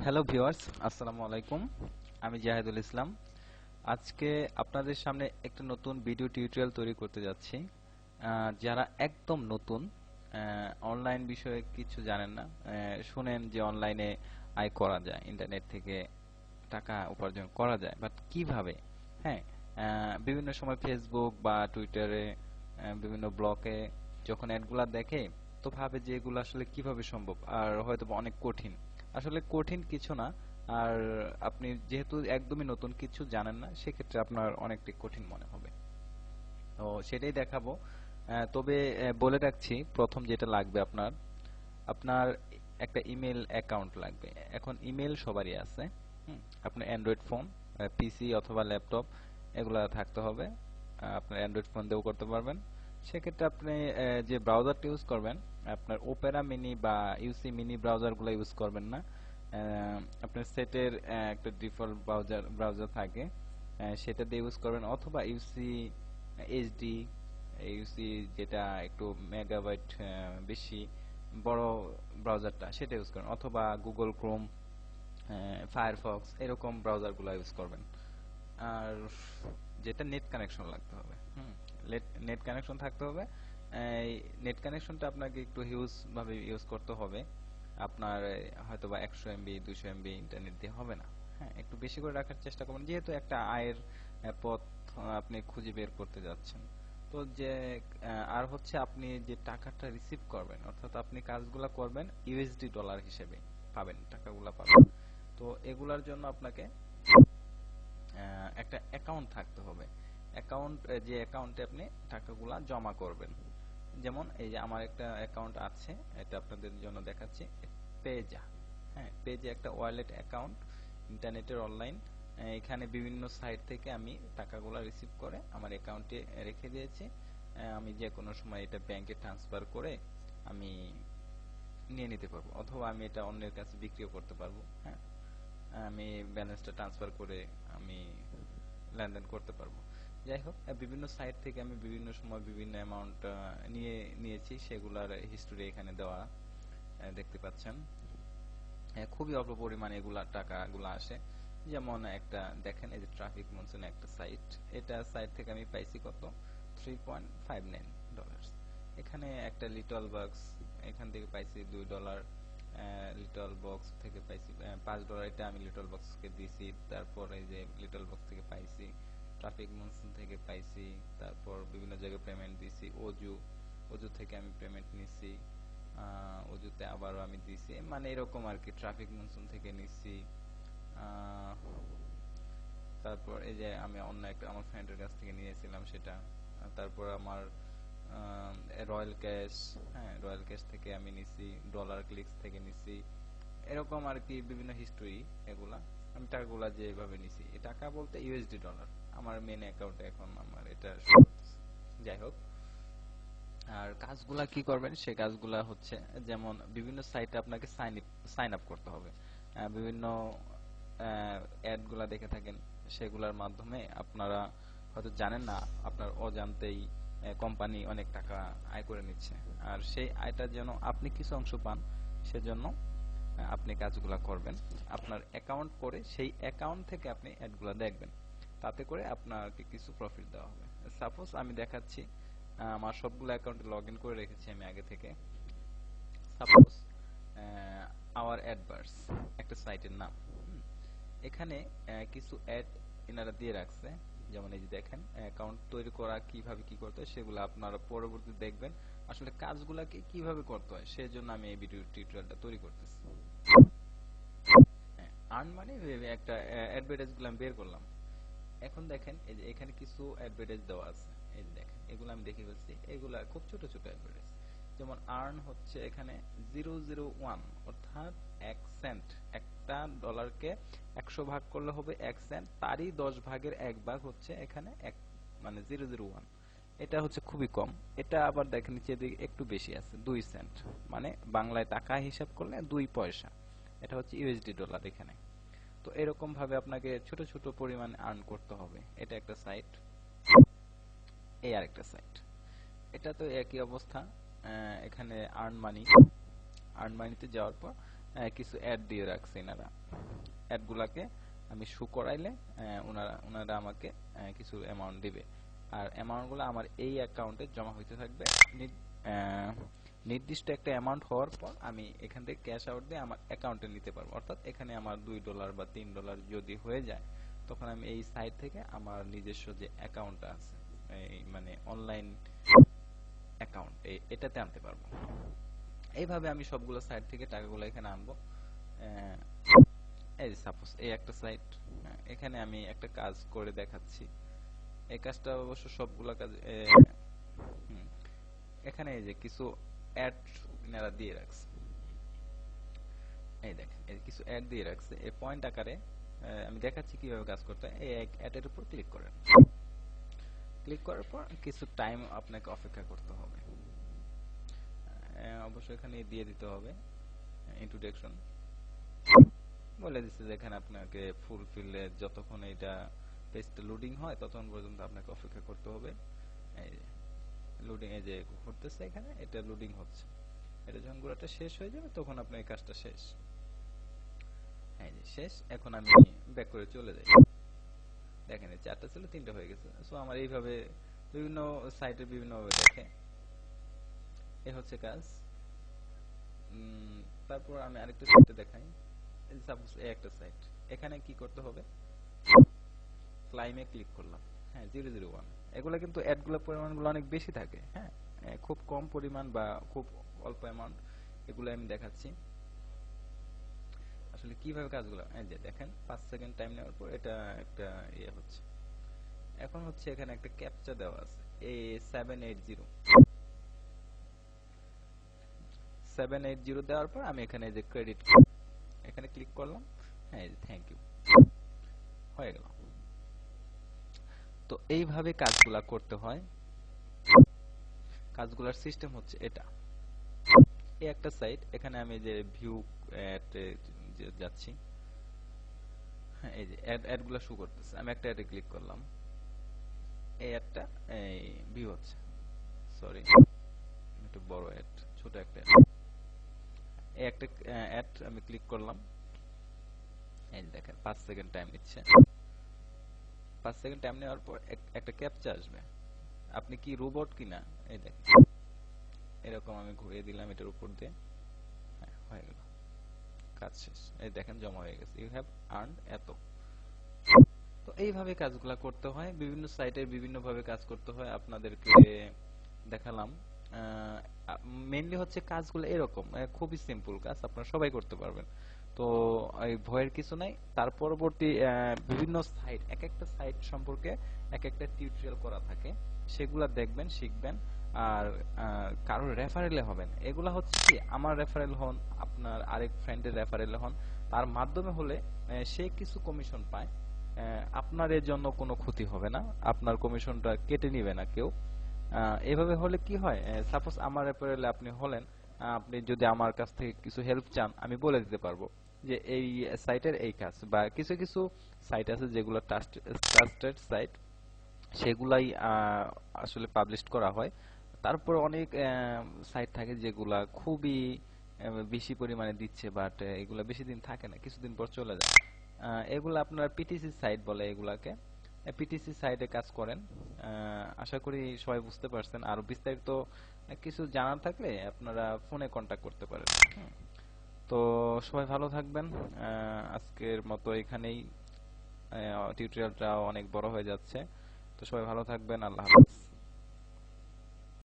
Hello viewers, আসসালামু আলাইকুম। আমি জাহিদুল ইসলাম। আজকে আপনাদের সামনে একটা নতুন ভিডিও টিউটোরিয়াল তৈরি করতে যাচ্ছি। যারা একদম নতুন, অনলাইন বিষয়ে কিছু জানেন না, শুনেন যে অনলাইনে আয় করা যায়, ইন্টারনেট থেকে টাকা উপার্জন করা যায়, বাট কিভাবে? হ্যাঁ, বিভিন্ন সময় ফেসবুক বা টুইটারে, বিভিন্ন ব্লগে যখন অ্যাডগুলা দেখে, তো ভাবে যে এগুলো আসলে কিভাবে সম্ভব, আর হয়তো বা অনেক কঠিন। আসলে কঠিন কিছু না। আর আপনি যেহেতু একদমই নতুন, কিছু জানেন না, সেক্ষেত্রে আপনার অনেকটাই কঠিন মনে হবে। তো সেটাই দেখাবো। তবে বলে রাখছি, প্রথম যেটা লাগবে আপনার আপনার একটা ইমেল অ্যাকাউন্ট লাগবে। এখন ইমেল সবারই আছে। হুম, আপনার অ্যান্ড্রয়েড ফোন, পিসি অথবা ল্যাপটপ এগুলা থাকতে হবে। আপনার অ্যান্ড্রয়েড ফোন দিয়েও করতে পারবেন। সেক্ষেত্রে আপনি যে ব্রাউজারটা ইউজ করবেন, আপনার ওপেরা মিনি বা ইউসি মিনি ব্রাউজারগুলো ইউজ করবেন না। আপনার সেটের একটা ডিফল্ট ব্রাউজার থাকে, সেটা দিয়ে ইউজ করবেন, অথবা ইউসি এইচডি, ইউসি যেটা একটু মেগাবাইট বেশি বড় ব্রাউজারটা, সেটা ইউজ করবেন, অথবা গুগল ক্রোম, ফায়ারফক্স এরকম ব্রাউজারগুলো ইউজ করবেন। আর যেটা নেট কানেকশন লাগতে হবে, নেট কানেকশন থাকতে হবে। এই নেট কানেকশনটা আপনাকে একটু হিউজ ভাবে ইউজ করতে হবে। আপনার হয়তো বা 100 MB 200 MB ইন্টারনেট দিয়ে হবে না। হ্যাঁ, একটু বেশি করে রাখার চেষ্টা করবেন, যেহেতু একটা আয়ের পথ আপনি খুঁজে বের করতে যাচ্ছেন। তো যে আর হচ্ছে, আপনি যে টাকাটা রিসিভ করবেন, অর্থাৎ আপনি কাজগুলা করবেন ইউএসডি ডলার হিসেবে পাবেন, টাকাগুলা পাবেন। তো এগুলার জন্য আপনাকে একটা অ্যাকাউন্ট থাকতে হবে। অ্যাকাউন্ট, যে অ্যাকাউন্টে আপনি টাকাগুলা জমা করবেন। যেমন এই যে আমার একটা অ্যাকাউন্ট আছে, এটা আপনাদের জন্য দেখাচ্ছি, পেজা। হ্যাঁ, পেজে একটা ওয়ালেট অ্যাকাউন্ট, ইন্টারনেটের অনলাইন। এখানে বিভিন্ন সাইট থেকে আমি টাকাগুলা রিসিভ করে আমার অ্যাকাউন্টে রেখে দিয়েছি। আমি যে কোনো সময় এটা ব্যাংকে ট্রান্সফার করে আমি নিয়ে নিতে পারবো, অথবা আমি এটা অন্যের কাছে বিক্রিও করতে পারবো। হ্যাঁ, আমি ব্যালেন্সটা ট্রান্সফার করে আমি লেনদেন করতে পারবো। যাই হোক, বিভিন্ন সাইট থেকে আমি বিভিন্ন সময় বিভিন্ন অ্যামাউন্ট নিয়েছি, সেগুলার হিস্টোরি এখানে দেওয়া দেখতে পাচ্ছেন। খুবই অল্প পরিমাণে এগুলা টাকাগুলো আসে। যেমন একটা দেখেন, এই যে ট্রাফিক মনসুন একটা সাইট, এটা সাইট থেকে আমি পাইছি কত, $3.59। এখানে একটা লিটল বক্স, এখান থেকে পাইছি $2। লিটল বক্স থেকে পাইছি $5, এটা আমি লিটল বক্সকে দিছি। তারপর এই যে লিটল বক্স থেকে পাইছি, ট্রাফিক মনসুন থেকে পাইছি, তারপর বিভিন্ন জায়গায় পেমেন্ট দিছি, অজু থেকে আমি পেমেন্ট নিছি, অজুতে আবারও আমি দিছি, মানে এরকম আর কি। ট্রাফিক মনসুন থেকে নিছি। আহ, তারপর এই যে আমি অন্য একটা আমার ফ্রেন্ডের কাছ থেকে নিয়েছিলাম সেটা। তারপর আমার রয়্যাল ক্যাশ, হ্যাঁ রয়্যাল ক্যাশ থেকে আমি নিছি, ডলার ক্লিকস থেকে নিছি, এরকম আর কি বিভিন্ন হিস্টরি। এগুলা আমি টাকাগুলা যেভাবে নিছি, এই টাকা বলতে ইউএসডি ডলার আমার মেন অ্যাকাউন্টে এখন আমার এটা show করতেছে। যাই হোক, আর কাজগুলা কি করবেন, সেই কাজগুলা হচ্ছে, যেমন বিভিন্ন সাইটে আপনাকে সাইন আপ করতে হবে। বিভিন্ন অ্যাড গুলা দেখে থাকেন, সেগুলোর মাধ্যমে আপনারা হয়তো জানেন না, আপনার অজান্তেই কোম্পানি অনেক টাকা আয় করে নিচ্ছে। আর সেই আয়টা যেন আপনি কিছু অংশ পান, সেজন্য আপনি কাজগুলা করবেন। আপনার অ্যাকাউন্ট করে সেই অ্যাকাউন্ট থেকে আপনি অ্যাডগুলা দেখবেন, তাতে করে আপনাকে কিছু প্রফিট দেওয়া হবে। সাপোজ আমি দেখাচ্ছি, আমার সবগুলো অ্যাকাউন্টে লগ ইন করে রেখেছি আমি আগে থেকে। সাপোজ আওয়ার অ্যাডভার্স একটা সাইটের নাম। এখানে কিছু অ্যাড এনারা দিয়ে রাখছে। যেমন এই যে দেখেন, অ্যাকাউন্ট তৈরি করা কিভাবে কি করতে হয় সেগুলো আপনারা পরবর্তীতে দেখবেন। আসলে কাজগুলাকে কিভাবে করতে হয় সেজন্য আমি এই ভিডিও টিউটোরিয়ালটা তৈরি করতেছি। আর্ন মানে একটা অ্যাডভার্টাইজ গুলো আমি বের করলাম। এখন দেখেন, এই যে এখানে কিছু অ্যাডভার্টাইজ দেওয়া আছে। এই যে দেখেন, এগুলো আমি দেখে ফেলছি, এগুলা খুব ছোট ছোট অ্যাডভার্টাইজ। যেমন আর্ন হচ্ছে এখানে 001, অর্থাৎ 1 সেন্ট। একটা ডলারকে 100 ভাগ করলে হবে 1 সেন্ট, তারই 10 ভাগের 1 ভাগ হচ্ছে এখানে এক, মানে 001। এটা হচ্ছে খুবই কম। এটা আবার দেখেন নিচে দিকে একটু বেশি আছে, 2 সেন্ট, মানে বাংলায় টাকা হিসাব করলে 2 পয়সা। এটা হচ্ছে ইউএসডি ডলার এখানে। তো এরকম ভাবে আপনাকে ছোট ছোট পরিমাণ আর্ন করতে হবে। এটা একটা সাইট, এই আরেকটা সাইট, এটা তো একই অবস্থা। এখানে আর্ন মানিতে যাওয়ার পর কিছু অ্যাড দিয়ে রাখছে এনারা। অ্যাডগুলাকে আমি শো করাইলে ওনারা আমাকে কিছু অ্যামাউন্ট দিবে, আর অ্যামাউন্টগুলো আমার এই অ্যাকাউন্টে জমা হইতে থাকবে। নির্দিষ্ট একটা অ্যামাউন্ট হওয়ার পর আমি এখান থেকে ক্যাশ আউট দিয়ে আমার অ্যাকাউন্টে নিতে পারবো। অর্থাৎ এখানে আমার $2 বা $3 যদি হয়ে যায়, তখন আমি এই সাইট থেকে আমার নিজস্ব যে অ্যাকাউন্টটা আছে, এই মানে অনলাইন অ্যাকাউন্ট, এটাতে আনতে পারবো। এইভাবে আমি সবগুলো সাইট থেকে টাকাগুলো এখানে আনবো। এই সাপোজ এই একটা সাইট, এখানে আমি একটা কাজ করে দেখাচ্ছি। এই কাজটা অবশ্য সবগুলো কাজ এখানে এই যে কিছু অ্যাড এনারা দিয়ে রাখছে, এই দেখেন এই কিছু অ্যাড দিয়ে রাখছে এই পয়েন্ট আকারে। আমি দেখাচ্ছি কিভাবে কাজ করতে হয়। এই অ্যাডের উপর ক্লিক করেন, ক্লিক করার পর কিছু টাইম আপনাকে অপেক্ষা করতে হবে। অবশ্যই এখানে দিয়ে দিতে হবে ইন্ট্রোডাকশন, বলে দিচ্ছে যে এখানে আপনাকে ফুলফিলে যতক্ষণ এটা পেজটা লোডিং হয় ততক্ষণ পর্যন্ত আপনাকে অপেক্ষা করতে হবে। এই লোডিং এই যে করতেছে, এখানে এটা লোডিং হচ্ছে, এটা যখন পুরোটা শেষ হয়ে যাবে তখন আপনার এই কাজটা শেষ। এই যে শেষ। এখন আমি ব্যাক করে চলে যাই। দেখেন এই 4টা ছিল 3টা হয়ে গেছে। সো আমার এইভাবে বিভিন্ন সাইটে বিভিন্ন ভাবে দেখে। এই হচ্ছে কাজ। তারপর আমি আরেকটা সাইটে দেখাই। সাপোজ এই একটা সাইট, এখানে কি করতে হবে, ক্লাইমে ক্লিক করলাম। হ্যাঁ 001। এগুলো কিন্তু অ্যাডগুলোর পরিমাণগুলো অনেক বেশি থাকে। হ্যাঁ খুব কম পরিমাণ বা খুব অল্প অ্যামাউন্ট, এগুলো আমি দেখাচ্ছি আসলে কিভাবে কাজগুলো। এই যে দেখেন 5 সেকেন্ড টাইম নেওয়ার পর এটা একটা ইয়ে হচ্ছে। এখন হচ্ছে এখানে একটা ক্যাপচা দেওয়া আছে, A780 দেওয়ার পর আমি এখানে যে ক্রেডিট এখানে ক্লিক করলাম। হ্যাঁ থ্যাংক ইউ হয়ে গেল। তো এইভাবে কাজগুলা করতে হয়। কাজগুলার সিস্টেম হচ্ছে এটা। এই একটা সাইট, এখানে আমি যে ভিউ যাচ্ছি। হ্যাঁ এই যে অ্যাডগুলো শো করতেছে, আমি একটা অ্যাডে ক্লিক করলাম, এই অ্যাডটা এই ভিউ হচ্ছে। সরি একটু বড় অ্যাড, ছোট একটা এই একটা অ্যাড আমি ক্লিক করলাম। এই দেখেন 5 সেকেন্ড টাইম নিচ্ছে। 5 সেকেন্ড টাইম নেওয়ার পর একটা ক্যাপচা আসবে। আপনি কি রোবট কিনা এই দেখেন, এরকম আমি ঘুরিয়ে দিলাম এটার উপর দিয়ে। হ্যাঁ হয়ে গেল, কাজ শেষ। এই দেখেন জমা হয়ে গেছে, ইউ হ্যাভ আর্নড এত। তো এইভাবে কাজগুলো করতে হয়, বিভিন্ন সাইটে বিভিন্ন ভাবে কাজ করতে হয়। আপনাদেরকে দেখালাম। মেইনলি হচ্ছে কাজগুলো এরকম, খুবই সিম্পল কাজ, আপনারা সবাই করতে পারবেন। তো এই ভয়ের কিছু নাই। তার পরবর্তী বিভিন্ন সাইট, এক একটা সাইট সম্পর্কে এক একটা টিউটোরিয়াল করা থাকে, সেগুলা দেখবেন, শিখবেন। আর কারোর রেফারেলে হবেন। এগুলা হচ্ছে কি, আমার রেফারেল হন, আপনার আরেক ফ্রেন্ডের রেফারেলে হন, তার মাধ্যমে হলে সে কিছু কমিশন পায়। আপনার এর জন্য কোনো ক্ষতি হবে না, আপনার কমিশনটা কেটে নিবে না কেউ। এভাবে হলে কি হয়, সাপোজ আমার রেফারেলে আপনি হলেন, আপনি যদি আমার কাছ থেকে কিছু হেল্প চান, আমি বলে দিতে পারবো যে এই সাইটের এই কাজ। বা কিছু কিছু সাইট আছে যেগুলো ট্রাস্টেড সাইট, সেগুলাই আসলে পাবলিশ করা হয়। তারপর অনেক সাইট থাকে যেগুলা খুবই বেশি পরিমাণে দিচ্ছে, বাট এগুলা বেশি দিন থাকে না, কিছুদিন পর চলে যায়। এগুলা আপনার পিটিসি সাইট বলে এগুলাকে। পিটিসি সাইটে কাজ করেন। আশা করি সবাই বুঝতে পারছেন। আরো বিস্তারিত কিছু জানার থাকলে আপনারা ফোনে কন্টাক্ট করতে পারেন। তো সবাই ভালো থাকবেন। আজকের মতো এখানেই, টিউটোরিয়ালটা অনেক বড় হয়ে যাচ্ছে। তো সবাই ভালো থাকবেন, আল্লাহ হাফেজ।